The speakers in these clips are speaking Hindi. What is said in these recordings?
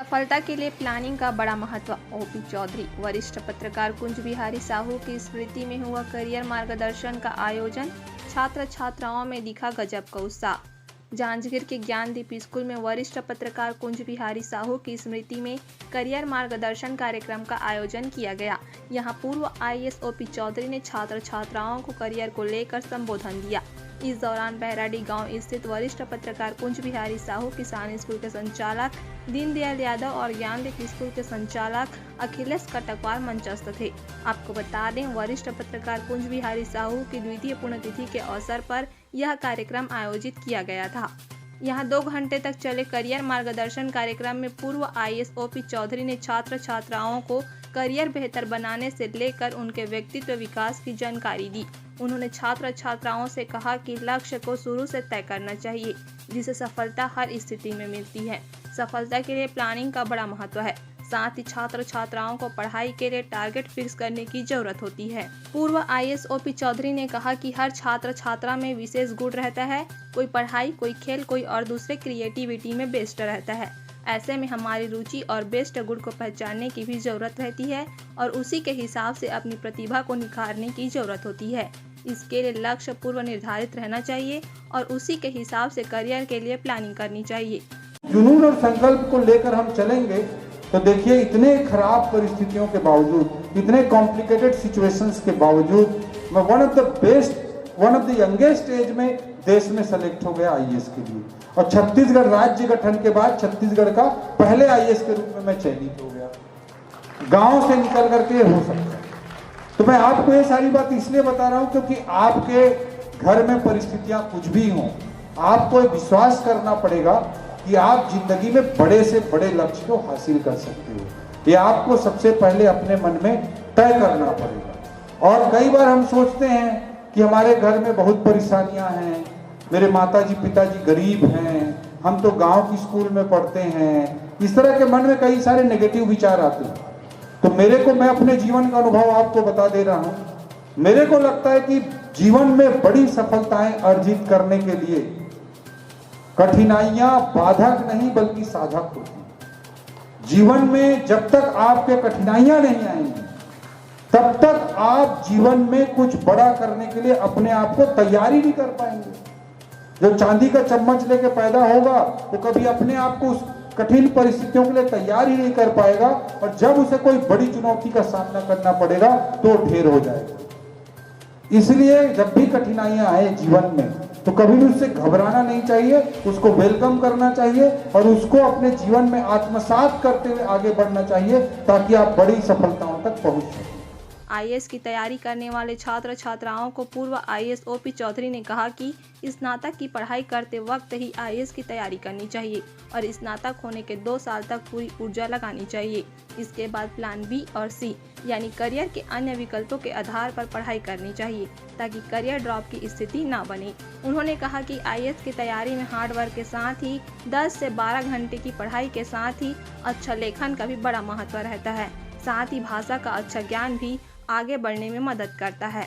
सफलता के लिए प्लानिंग का बड़ा महत्व। ओपी चौधरी। वरिष्ठ पत्रकार कुंज बिहारी साहू की स्मृति में हुआ करियर मार्गदर्शन का आयोजन। छात्र छात्राओं में दिखा गजब का उत्साह। जांजगीर के ज्ञानदीप स्कूल में वरिष्ठ पत्रकार कुंज बिहारी साहू की स्मृति में करियर मार्गदर्शन कार्यक्रम का आयोजन किया गया। यहां पूर्व आईएएस ओपी चौधरी ने छात्र छात्राओं को करियर को लेकर संबोधन दिया। इस दौरान बहराडी गांव स्थित वरिष्ठ पत्रकार कुंज बिहारी साहू किसान स्कूल के संचालक दीनदयाल यादव और ज्ञानदीप स्कूल के संचालक अखिलेश कटकवाल मंचस्थ थे। आपको बता दें, वरिष्ठ पत्रकार कुंज बिहारी साहू की द्वितीय पुण्यतिथि के अवसर पर यह कार्यक्रम आयोजित किया गया था। यहाँ 2 घंटे तक चले करियर मार्गदर्शन कार्यक्रम में पूर्व आईएएस ओपी चौधरी ने छात्र छात्राओं को करियर बेहतर बनाने से लेकर उनके व्यक्तित्व विकास की जानकारी दी। उन्होंने छात्र छात्राओं से कहा कि लक्ष्य को शुरू से तय करना चाहिए, जिससे सफलता हर स्थिति में मिलती है। सफलता के लिए प्लानिंग का बड़ा महत्व है। साथ ही छात्र छात्राओं को पढ़ाई के लिए टारगेट फिक्स करने की जरूरत होती है। पूर्व आईएएस ओपी चौधरी ने कहा कि हर छात्र छात्रा में विशेष गुण रहता है। कोई पढ़ाई, कोई खेल, कोई और दूसरे क्रिएटिविटी में बेस्ट रहता है। ऐसे में हमारी रुचि और बेस्ट गुण को पहचानने की भी जरूरत रहती है और उसी के हिसाब से अपनी प्रतिभा को निखारने की जरूरत होती है। इसके लिए लक्ष्य पूर्व निर्धारित रहना चाहिए और उसी के हिसाब से करियर के लिए प्लानिंग करनी चाहिए। जुनून और संकल्प को लेकर हम चलेंगे तो देखिए, इतने खराब परिस्थितियों के बावजूद, इतने कॉम्प्लिकेटेड सिचुएशंस के बावजूद मैं one of the youngest age में देश में सेलेक्ट हो गया आईएएस के लिए। और छत्तीसगढ़ राज्य गठन के बाद छत्तीसगढ़ का पहले आईएएस के रूप में मैं चयनित हो गया। गांव से निकल करके हो सकता है। तो मैं आपको ये सारी बात इसलिए बता रहा हूं क्योंकि आपके घर में परिस्थितियां कुछ भी हों, आपको विश्वास करना पड़ेगा कि आप जिंदगी में बड़े से बड़े लक्ष्य को हासिल कर सकते हो। ये आपको सबसे पहले अपने मन में तय करना पड़ेगा। और कई बार हम सोचते हैं कि हमारे घर में बहुत परेशानियां हैं, मेरे माताजी पिताजी गरीब हैं, हम तो गांव की स्कूल में पढ़ते हैं। इस तरह के मन में कई सारे नेगेटिव विचार आते हैं। तो मैं अपने जीवन का अनुभव आपको बता दे रहा हूं। मेरे को लगता है कि जीवन में बड़ी सफलताएं अर्जित करने के लिए कठिनाइयां बाधक नहीं बल्कि साधक होती हैं। जीवन में जब तक आपके कठिनाइयां नहीं आएंगी तब तक आप जीवन में कुछ बड़ा करने के लिए अपने आप को तैयारी नहीं कर पाएंगे। जो चांदी का चम्मच लेके पैदा होगा वो कभी अपने आप को उस कठिन परिस्थितियों के लिए तैयार ही नहीं कर पाएगा और जब उसे कोई बड़ी चुनौती का सामना करना पड़ेगा तो ढेर हो जाएगा। इसलिए जब भी कठिनाइयां आए जीवन में तो कभी भी उससे घबराना नहीं चाहिए, उसको वेलकम करना चाहिए और उसको अपने जीवन में आत्मसात करते हुए आगे बढ़ना चाहिए ताकि आप बड़ी सफलताओं तक पहुंच सकें। आईएएस की तैयारी करने वाले छात्र छात्राओं को पूर्व आईएएस ओपी चौधरी ने कहा कि स्नातक की पढ़ाई करते वक्त ही आईएएस की तैयारी करनी चाहिए और स्नातक होने के 2 साल तक पूरी ऊर्जा लगानी चाहिए। इसके बाद प्लान बी और सी यानी करियर के अन्य विकल्पों के आधार पर पढ़ाई करनी चाहिए ताकि करियर ड्रॉप की स्थिति न बने। उन्होंने कहा कि आईएएस की तैयारी में हार्डवर्क के साथ ही 10 से 12 घंटे की पढ़ाई के साथ ही अच्छा लेखन का भी बड़ा महत्व रहता है। साथ ही भाषा का अच्छा ज्ञान भी आगे बढ़ने में मदद करता है।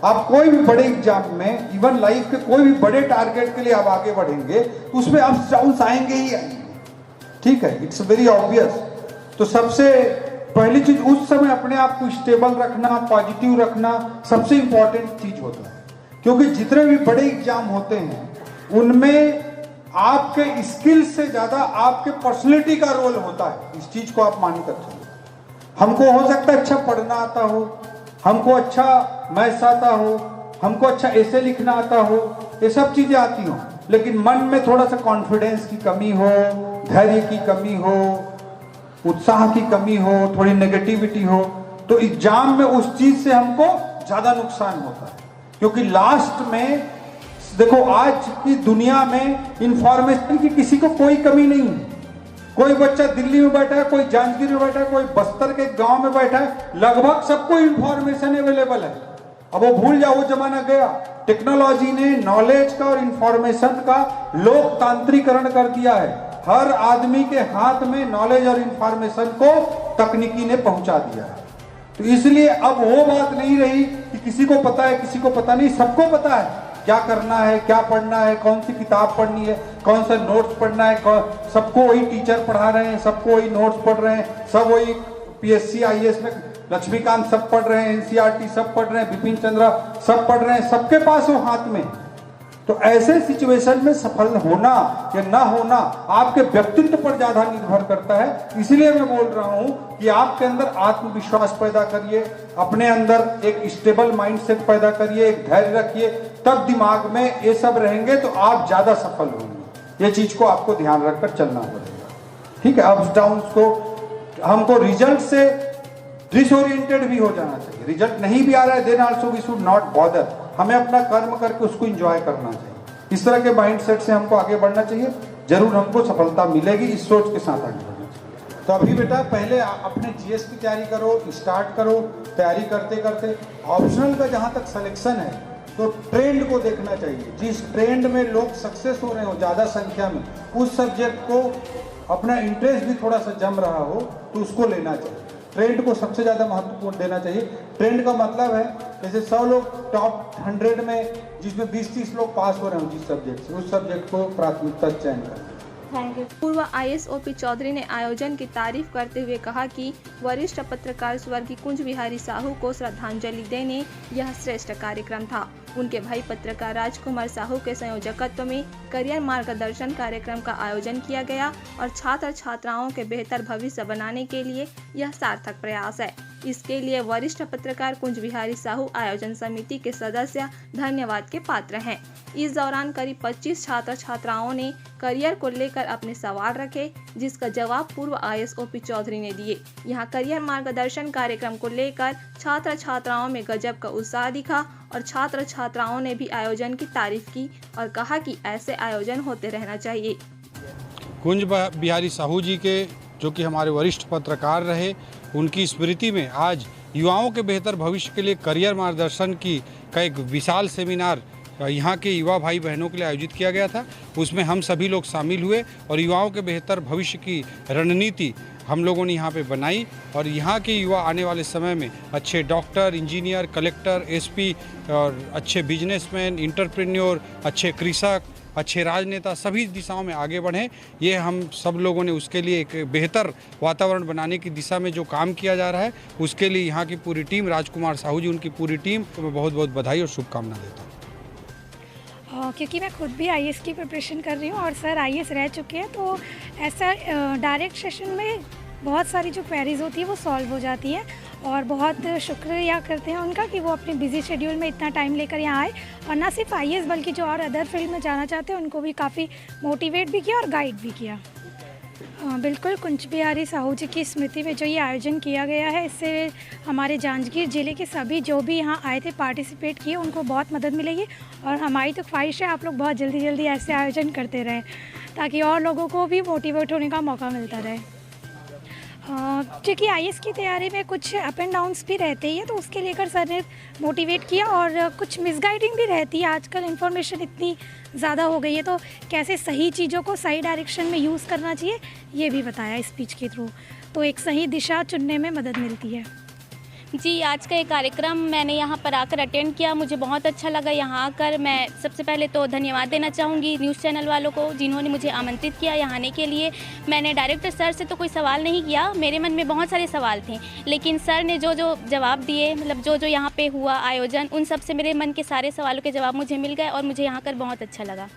आप कोई भी बड़े एग्जाम में, इवन लाइफ के कोई भी बड़े टारगेट के लिए आप आगे बढ़ेंगे तो उसमें अप्स डाउन्स आएंगे ही आएंगे। ठीक है, इट्स वेरी ऑब्वियस। तो सबसे पहली चीज उस समय अपने आप को स्टेबल रखना, पॉजिटिव रखना सबसे इंपॉर्टेंट चीज होता है। क्योंकि जितने भी बड़े एग्जाम होते हैं उनमें आपके स्किल से ज्यादा आपके पर्सनैलिटी का रोल होता है। इस चीज को आप मान कर चलिए। हमको हो सकता है अच्छा पढ़ना आता हो, हमको अच्छा मैथ्स आता हो, हमको अच्छा ऐसे लिखना आता हो, ये सब चीजें आती हो, लेकिन मन में थोड़ा सा कॉन्फिडेंस की कमी हो, धैर्य की कमी हो, उत्साह की कमी हो, थोड़ी नेगेटिविटी हो, तो एग्जाम में उस चीज से हमको ज्यादा नुकसान होता है। क्योंकि लास्ट में देखो, आज की दुनिया में इंफॉर्मेशन की किसी को कोई कमी नहीं है। कोई बच्चा दिल्ली में बैठा है, कोई जांजगीर में बैठा है, कोई बस्तर के गांव में बैठा है, लगभग सबको इंफॉर्मेशन अवेलेबल है। अब वो भूल जाओ, वो जमाना गया। टेक्नोलॉजी ने नॉलेज का और इंफॉर्मेशन का लोकतांत्रिकरण कर दिया है। हर आदमी के हाथ में नॉलेज और इंफॉर्मेशन को तकनीकी ने पहुंचा दिया है। तो इसलिए अब वो बात नहीं रही कि किसी को पता है किसी को पता नहीं, सबको पता है क्या करना है, क्या पढ़ना है, कौन सी किताब पढ़नी है, कौन सा नोट्स पढ़ना है, सबको वही टीचर पढ़ा रहे हैं, सबको वही नोट्स पढ़ रहे हैं, सब वही पीएससी आईएएस में लक्ष्मीकांत सब पढ़ रहे हैं, एनसीईआरटी सब पढ़ रहे हैं, बिपिन चंद्रा सब पढ़ रहे हैं, सबके पास वो हाथ में। तो ऐसे सिचुएशन में सफल होना या ना होना आपके व्यक्तित्व पर ज्यादा निर्भर करता है। इसलिए मैं बोल रहा हूं कि आपके अंदर आत्मविश्वास पैदा करिए, अपने अंदर एक स्टेबल माइंडसेट पैदा करिए, एक धैर्य रखिए, तब दिमाग में ये सब रहेंगे तो आप ज्यादा सफल होंगे। ये चीज को आपको ध्यान रखकर चलना पड़ेगा, ठीक है। अप्स डाउन को हमको रिजल्ट से डिसओरिएंटेड भी हो जाना चाहिए। रिजल्ट नहीं भी आ रहा है then also we should not bother, हमें अपना कर्म करके उसको एंजॉय करना चाहिए। इस तरह के माइंडसेट से हमको आगे बढ़ना चाहिए, जरूर हमको सफलता मिलेगी, इस सोच के साथ आगे बढ़ना चाहिए। तो अभी बेटा पहले अपने जीएस की तैयारी करो, स्टार्ट करो, तैयारी करते करते ऑप्शनल का जहां तक सिलेक्शन है तो ट्रेंड को देखना चाहिए। जिस ट्रेंड में लोग सक्सेस हो रहे हो ज्यादा संख्या में, उस सब्जेक्ट को अपना इंटरेस्ट भी थोड़ा सा जम रहा हो तो उसको लेना चाहिए। ट्रेंड को सबसे ज्यादा महत्वपूर्ण देना चाहिए। ट्रेंड का मतलब है जैसे 100 लोग टॉप 100 में, जिसमें 20-30 लोग पास हो रहे हो जिस सब्जेक्ट से, उस सब्जेक्ट को प्राथमिकता चयन करना। Thank you. पूर्व आईएएस ओपी चौधरी ने आयोजन की तारीफ करते हुए कहा कि वरिष्ठ पत्रकार स्वर्गीय कुंज बिहारी साहू को श्रद्धांजलि देने यह श्रेष्ठ कार्यक्रम था। उनके भाई पत्रकार राजकुमार साहू के संयोजकत्व में करियर मार्गदर्शन कार्यक्रम का आयोजन किया गया और छात्र छात्राओं के बेहतर भविष्य बनाने के लिए यह सार्थक प्रयास है। इसके लिए वरिष्ठ पत्रकार कुंज बिहारी साहू आयोजन समिति के सदस्य धन्यवाद के पात्र हैं। इस दौरान करीब 25 छात्र छात्राओं ने करियर को लेकर अपने सवाल रखे, जिसका जवाब पूर्व आईएएस ओपी चौधरी ने दिए। यहाँ करियर मार्गदर्शन कार्यक्रम को लेकर छात्र छात्राओं में गजब का उत्साह दिखा और छात्र छात्राओं ने भी आयोजन की तारीफ की और कहा कि ऐसे आयोजन होते रहना चाहिए। कुंज बिहारी साहू जी के, जो कि हमारे वरिष्ठ पत्रकार रहे, उनकी स्मृति में आज युवाओं के बेहतर भविष्य के लिए करियर मार्गदर्शन का एक विशाल सेमिनार यहाँ के युवा भाई बहनों के लिए आयोजित किया गया था। उसमें हम सभी लोग शामिल हुए और युवाओं के बेहतर भविष्य की रणनीति हम लोगों ने यहाँ पे बनाई और यहाँ के युवा आने वाले समय में अच्छे डॉक्टर, इंजीनियर, कलेक्टर, एसपी और अच्छे बिजनेसमैन, एंटरप्रेन्योर, अच्छे कृषक, अच्छे राजनेता सभी दिशाओं में आगे बढ़ें। ये हम सब लोगों ने उसके लिए एक बेहतर वातावरण बनाने की दिशा में जो काम किया जा रहा है, उसके लिए यहाँ की पूरी टीम, राजकुमार साहू जी, उनकी पूरी टीम को मैं बहुत बहुत बधाई और शुभकामना देता हूँ। क्योंकि मैं खुद भी आईएएस की प्रिपरेशन कर रही हूँ और सर आईएएस रह चुके हैं, तो ऐसा डायरेक्ट सेशन में बहुत सारी जो क्वेरीज होती है वो सॉल्व हो जाती है और बहुत शुक्रिया करते हैं उनका कि वो अपने बिजी शेड्यूल में इतना टाइम लेकर यहाँ आए और ना सिर्फ आईएएस बल्कि जो और अदर फील्ड में जाना चाहते हैं उनको भी काफ़ी मोटिवेट भी किया और गाइड भी किया। बिल्कुल, कुंज बिहारी साहू जी की स्मृति में जो ये आयोजन किया गया है, इससे हमारे जांजगीर ज़िले के सभी जो भी यहाँ आए थे, पार्टिसिपेट किए, उनको बहुत मदद मिलेगी और हमारी तो ख्वाहिश है आप लोग बहुत जल्दी ऐसे आयोजन करते रहें ताकि और लोगों को भी मोटिवेट होने का मौका मिलता रहे। क्योंकि आईएएस की तैयारी में कुछ अप एंड डाउन्स भी रहते ही हैं, तो उसके लेकर सर ने मोटिवेट किया और कुछ मिसगाइडिंग भी रहती है। आजकल इन्फॉर्मेशन इतनी ज़्यादा हो गई है, तो कैसे सही चीज़ों को सही डायरेक्शन में यूज़ करना चाहिए ये भी बताया स्पीच के थ्रू, तो एक सही दिशा चुनने में मदद मिलती है। जी, आज का ये कार्यक्रम मैंने यहाँ पर आकर अटेंड किया, मुझे बहुत अच्छा लगा। यहाँ आकर मैं सबसे पहले तो धन्यवाद देना चाहूँगी न्यूज़ चैनल वालों को जिन्होंने मुझे आमंत्रित किया यहाँ आने के लिए। मैंने डायरेक्टर सर से तो कोई सवाल नहीं किया, मेरे मन में बहुत सारे सवाल थे, लेकिन सर ने जो जो जवाब दिए, मतलब जो जो यहाँ पे हुआ आयोजन, उन सब से मेरे मन के सारे सवालों के जवाब मुझे मिल गए और मुझे यहाँ कर बहुत अच्छा लगा।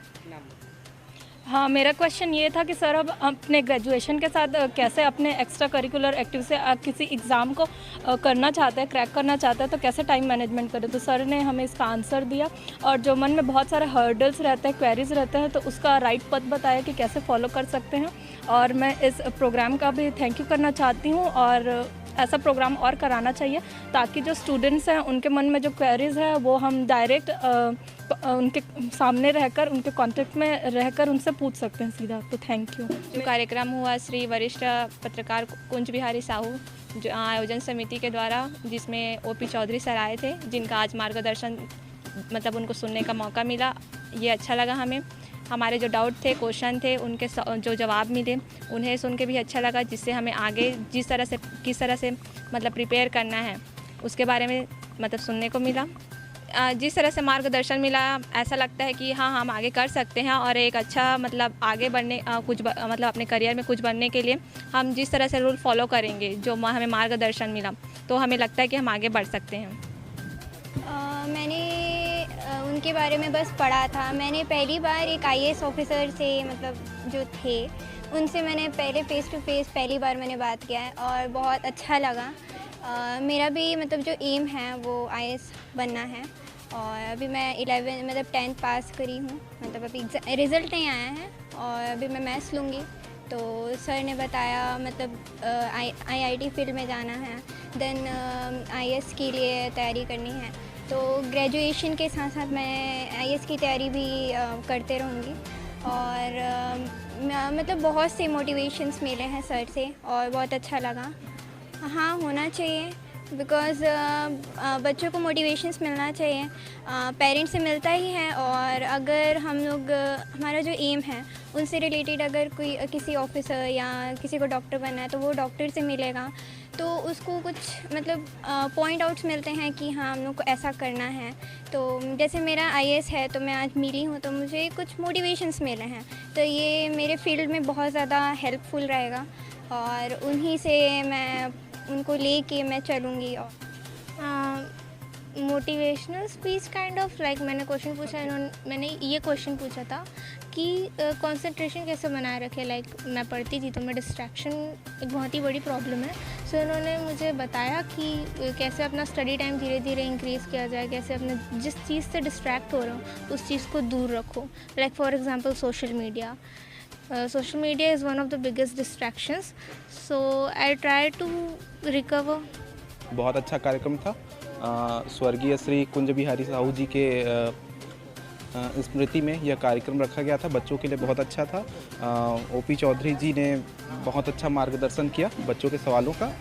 हाँ, मेरा क्वेश्चन ये था कि सर अब अपने ग्रेजुएशन के साथ कैसे अपने एक्स्ट्रा करिकुलर एक्टिव से किसी एग्ज़ाम को करना चाहते हैं, क्रैक करना चाहते हैं, तो कैसे टाइम मैनेजमेंट करें। तो सर ने हमें इसका आंसर दिया और जो मन में बहुत सारे हर्डल्स रहते हैं, क्वेरीज रहते हैं, तो उसका राइट पथ बताया कि कैसे फॉलो कर सकते हैं। और मैं इस प्रोग्राम का भी थैंक यू करना चाहती हूँ और ऐसा प्रोग्राम और कराना चाहिए ताकि जो स्टूडेंट्स हैं उनके मन में जो क्वेरीज है वो हम डायरेक्ट उनके सामने रहकर, उनके कांटेक्ट में रहकर उनसे पूछ सकते हैं सीधा। तो थैंक यू। जो कार्यक्रम हुआ श्री वरिष्ठ पत्रकार कुंज बिहारी साहू जो आयोजन समिति के द्वारा, जिसमें ओपी चौधरी सर आए थे, जिनका आज मार्गदर्शन मतलब उनको सुनने का मौका मिला, ये अच्छा लगा हमें। हमारे जो डाउट थे, क्वेश्चन थे, उनके जो जवाब मिले उन्हें सुन के भी अच्छा लगा, जिससे हमें आगे किस तरह से मतलब प्रिपेयर करना है उसके बारे में मतलब सुनने को मिला। जिस तरह से मार्गदर्शन मिला, ऐसा लगता है कि हाँ हम आगे कर सकते हैं और एक अच्छा मतलब आगे बढ़ने मतलब अपने करियर में कुछ बनने के लिए हम जिस तरह से रूल फॉलो करेंगे, जो हमें मार्गदर्शन मिला, तो हमें लगता है कि हम आगे बढ़ सकते हैं। मैंने उनके बारे में बस पढ़ा था। मैंने पहली बार एक IAS ऑफिसर से मतलब जो थे उनसे मैंने पहले फ़ेस टू फेस पहली बार मैंने बात किया है और बहुत अच्छा लगा। मेरा भी मतलब जो एम है वो IAS बनना है और अभी मैं 11 मतलब 10th पास करी हूँ, मतलब अभी रिज़ल्ट नहीं आया है और अभी मैं मैथ्स लूँगी। तो सर ने बताया मतलब IIT फील्ड में जाना है, देन IAS के लिए तैयारी करनी है। तो ग्रेजुएशन के साथ साथ मैं IAS की तैयारी भी करते रहूँगी और मतलब बहुत से मोटिवेशंस मिले हैं सर से और बहुत अच्छा लगा। हाँ, होना चाहिए बिकॉज़ बच्चों को मोटिवेशंस मिलना चाहिए, पेरेंट्स से मिलता ही है और अगर हम लोग हमारा जो एम है उनसे रिलेटेड अगर कोई किसी ऑफिसर या किसी को डॉक्टर बनना है तो वो डॉक्टर से मिलेगा तो उसको कुछ मतलब पॉइंट आउट्स मिलते हैं कि हाँ हम लोग को ऐसा करना है। तो जैसे मेरा IAS है तो मैं आज मिली हूँ तो मुझे कुछ मोटिवेशंस मिले हैं, तो ये मेरे फील्ड में बहुत ज़्यादा हेल्पफुल रहेगा और उन्हीं से मैं उनको लेके मैं चलूँगी। Motivational speech kind of like मैंने क्वेश्चन पूछा, मैंने ये क्वेश्चन पूछा था कि कंसंट्रेशन कैसे बनाए रखे। लाइक मैं पढ़ती थी तो मैं डिस्ट्रैक्शन एक बहुत ही बड़ी प्रॉब्लम है। सो उन्होंने मुझे बताया कि कैसे अपना स्टडी टाइम धीरे धीरे इंक्रीज़ किया जाए, कैसे अपने जिस चीज़ से डिस्ट्रैक्ट हो रहा हूँ उस चीज़ को दूर रखो। Like for example social media is one of the biggest distractions, so I try to recover. बहुत अच्छा कार्यक्रम था। स्वर्गीय श्री कुंज बिहारी साहू जी के स्मृति में यह कार्यक्रम रखा गया था। बच्चों के लिए बहुत अच्छा था। OP चौधरी जी ने बहुत अच्छा मार्गदर्शन किया बच्चों के सवालों का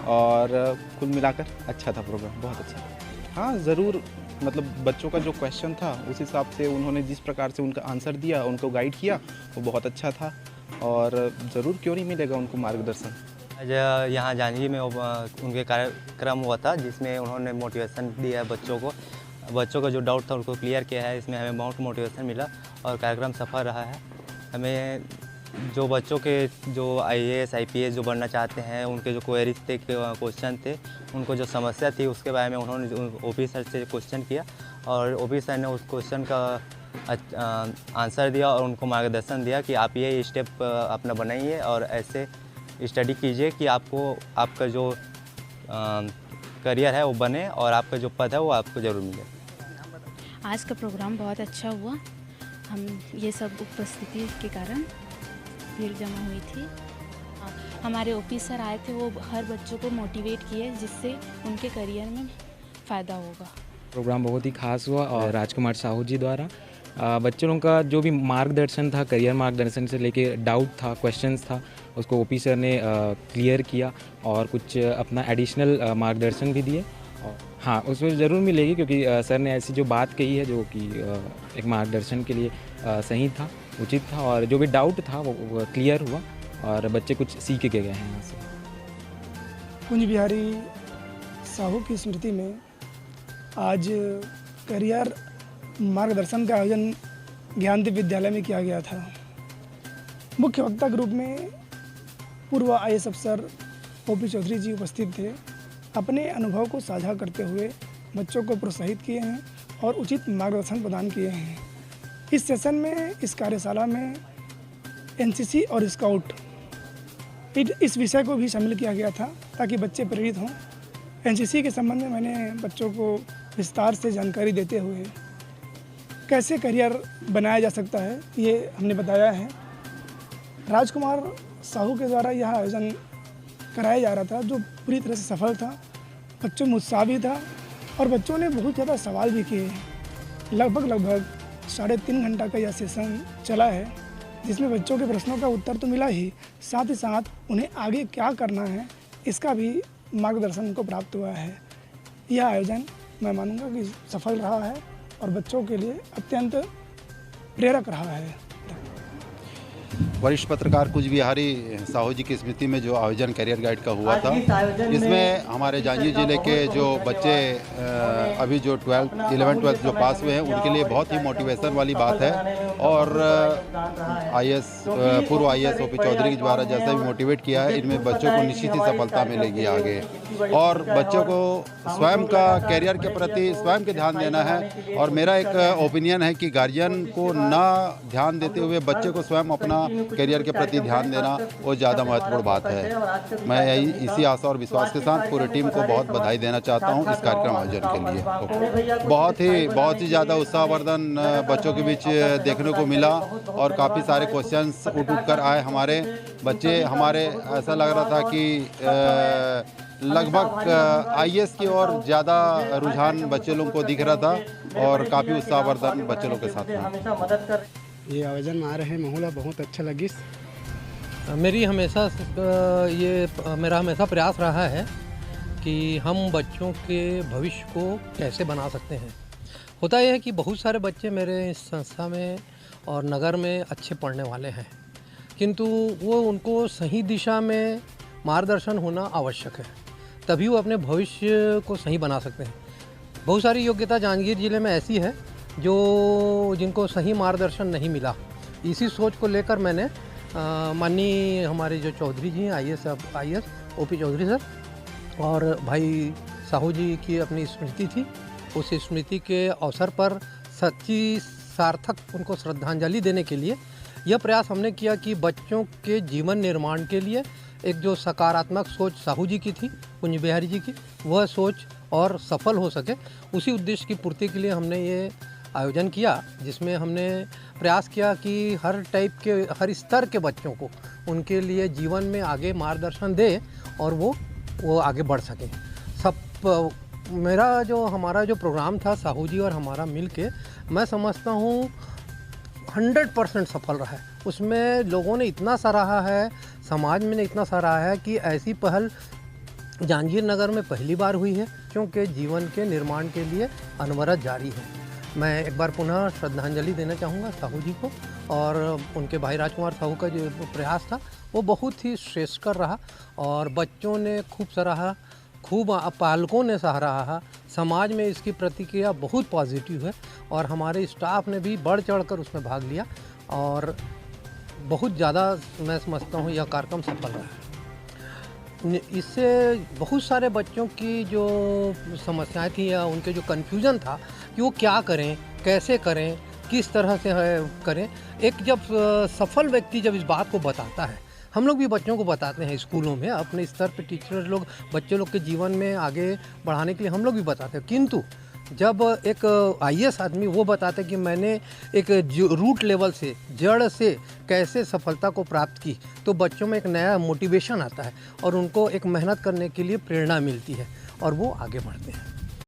और कुल मिलाकर अच्छा था प्रोग्राम, बहुत अच्छा। हाँ ज़रूर, मतलब बच्चों का जो क्वेश्चन था उस हिसाब से उन्होंने जिस प्रकार से उनका आंसर दिया, उनको गाइड किया, वो बहुत अच्छा था और ज़रूर क्यों नहीं मिलेगा उनको मार्गदर्शन। आज यहाँ जांजगीर में उनके कार्यक्रम हुआ था जिसमें उन्होंने मोटिवेशन दिया बच्चों का जो डाउट था उनको क्लियर किया है। इसमें हमें बहुत मोटिवेशन मिला और कार्यक्रम सफल रहा है। हमें जो बच्चों के जो IAS IPS जो बनना चाहते हैं उनके जो क्वेरीज थे, क्वेश्चन थे, उनको जो समस्या थी उसके बारे में उन्होंने OP सर से क्वेश्चन किया और OP सर ने उस क्वेश्चन का आंसर दिया और उनको मार्गदर्शन दिया कि आप ये स्टेप अपना बनाइए और ऐसे स्टडी कीजिए कि आपका जो करियर है वो बने और आपका जो पद है वो आपको ज़रूर मिले। आज का प्रोग्राम बहुत अच्छा हुआ। हम ये सब उपस्थिति के कारण भीड़ जमा हुई थी। हमारे OP सर आए थे, वो हर बच्चों को मोटिवेट किए जिससे उनके करियर में फ़ायदा होगा। प्रोग्राम बहुत ही खास हुआ और राजकुमार साहू जी द्वारा बच्चों का जो भी मार्गदर्शन था, करियर मार्गदर्शन से लेके डाउट था, क्वेश्चंस था, उसको OP सर ने क्लियर किया और कुछ अपना एडिशनल मार्गदर्शन भी दिए। हाँ, उसमें ज़रूर मिलेगी क्योंकि सर ने ऐसी जो बात कही है जो कि एक मार्गदर्शन के लिए सही था, उचित था और जो भी डाउट था वो क्लियर हुआ और बच्चे कुछ सीख के गए हैं यहाँ से। कुंज बिहारी साहू की स्मृति में आज करियर मार्गदर्शन का आयोजन ज्ञानदीप विद्यालय में किया गया था। मुख्य वक्ता के रूप में पूर्व IAS अफसर OP चौधरी जी उपस्थित थे। अपने अनुभव को साझा करते हुए बच्चों को प्रोत्साहित किए हैं और उचित मार्गदर्शन प्रदान किए हैं। इस सेशन में, इस कार्यशाला में NCC और स्काउट इस विषय को भी शामिल किया गया था ताकि बच्चे प्रेरित हों। NCC के संबंध में मैंने बच्चों को विस्तार से जानकारी देते हुए कैसे करियर बनाया जा सकता है ये हमने बताया है। राजकुमार साहू के द्वारा यह आयोजन कराया जा रहा था जो पूरी तरह से सफल था। बच्चों में उत्साह भी था और बच्चों ने बहुत ज़्यादा सवाल भी किए। लगभग 3.5 घंटा का यह सेशन चला है जिसमें बच्चों के प्रश्नों का उत्तर तो मिला ही, साथ ही साथ उन्हें आगे क्या करना है इसका भी मार्गदर्शन उनको प्राप्त हुआ है। यह आयोजन मैं मानूंगा कि सफल रहा है और बच्चों के लिए अत्यंत प्रेरक रहा है। वरिष्ठ पत्रकार कुंज बिहारी साहू जी की स्मृति में जो आयोजन करियर गाइड का हुआ था, इसमें हमारे जांजगीर जिले के जो बच्चे अभी जो 11th-12th जो पास हुए हैं उनके लिए बहुत ही मोटिवेशन वाली बात है। और पूर्व IAS OP चौधरी के द्वारा जैसा भी मोटिवेट किया है, इनमें बच्चों को निश्चित ही सफलता मिलेगी आगे। और बच्चों को स्वयं का करियर के प्रति स्वयं के ध्यान देना है। और मेरा एक ओपिनियन है कि गार्जियन को ना ध्यान देते हुए बच्चे को स्वयं अपना करियर के प्रति ध्यान देना वो ज़्यादा महत्वपूर्ण बात है। मैं इसी आशा और विश्वास के साथ पूरी टीम को बहुत बधाई देना चाहता हूँ इस कार्यक्रम आयोजन के लिए। बहुत ही ज़्यादा उत्साहवर्धन बच्चों के बीच देखने को मिला और काफ़ी सारे क्वेश्चंस उठ कर आए हमारे बच्चे। हमारे ऐसा लग रहा था कि लगभग IAS की ओर ज़्यादा रुझान बच्चे लोगों को दिख रहा था और काफ़ी उत्साहवर्धन बच्चे लोग के साथ था। ये आयोजन में आ रहे माहौल बहुत अच्छा लगी। मेरा हमेशा प्रयास रहा है कि हम बच्चों के भविष्य को कैसे बना सकते हैं। होता यह है कि बहुत सारे बच्चे मेरे इस संस्था में और नगर में अच्छे पढ़ने वाले हैं, किंतु उनको सही दिशा में मार्गदर्शन होना आवश्यक है, तभी वो अपने भविष्य को सही बना सकते हैं। बहुत सारी योग्यता जांजगीर ज़िले में ऐसी है जिनको सही मार्गदर्शन नहीं मिला। इसी सोच को लेकर मैंने माननीय हमारे जो चौधरी जी हैं IAS OP चौधरी सर और भाई साहू जी की अपनी स्मृति थी, उस स्मृति के अवसर पर सच्ची सार्थक उनको श्रद्धांजलि देने के लिए यह प्रयास हमने किया कि बच्चों के जीवन निर्माण के लिए एक जो सकारात्मक सोच साहू जी की थी, कुंज बिहारी जी की, वह सोच और सफल हो सके, उसी उद्देश्य की पूर्ति के लिए हमने ये आयोजन किया, जिसमें हमने प्रयास किया कि हर टाइप के हर स्तर के बच्चों को उनके लिए जीवन में आगे मार्गदर्शन दे और वो आगे बढ़ सकें। हमारा जो प्रोग्राम था साहू जी और हमारा मिल के, मैं समझता हूँ 100% सफल रहा है। उसमें लोगों ने इतना सराहा है, समाज में ने इतना सराहा है कि ऐसी पहल जांजगीर नगर में पहली बार हुई है, क्योंकि जीवन के निर्माण के लिए अनवरत जारी है। मैं एक बार पुनः श्रद्धांजलि देना चाहूँगा साहू जी को, और उनके भाई राजकुमार साहू का जो प्रयास था वो बहुत ही श्रेष्ठकर रहा और बच्चों ने खूब सराहा, खूब पालकों ने सराहा, समाज में इसकी प्रतिक्रिया बहुत पॉजिटिव है और हमारे स्टाफ ने भी बढ़ चढ़कर उसमें भाग लिया और बहुत ज़्यादा मैं समझता हूँ यह कार्यक्रम सफल रहा। इससे बहुत सारे बच्चों की जो समस्याएं थी या उनके जो कन्फ्यूज़न था कि वो क्या करें, कैसे करें, किस तरह से करें, एक जब सफल व्यक्ति जब इस बात को बताता है, हम लोग भी बच्चों को बताते हैं स्कूलों में, अपने स्तर पे टीचर लोग बच्चे लोग के जीवन में आगे बढ़ाने के लिए हम लोग भी बताते हैं, किंतु जब एक IAS आदमी वो बताते कि मैंने एक रूट लेवल से, जड़ से कैसे सफलता को प्राप्त की, तो बच्चों में एक नया मोटिवेशन आता है और उनको एक मेहनत करने के लिए प्रेरणा मिलती है और वो आगे बढ़ते हैं।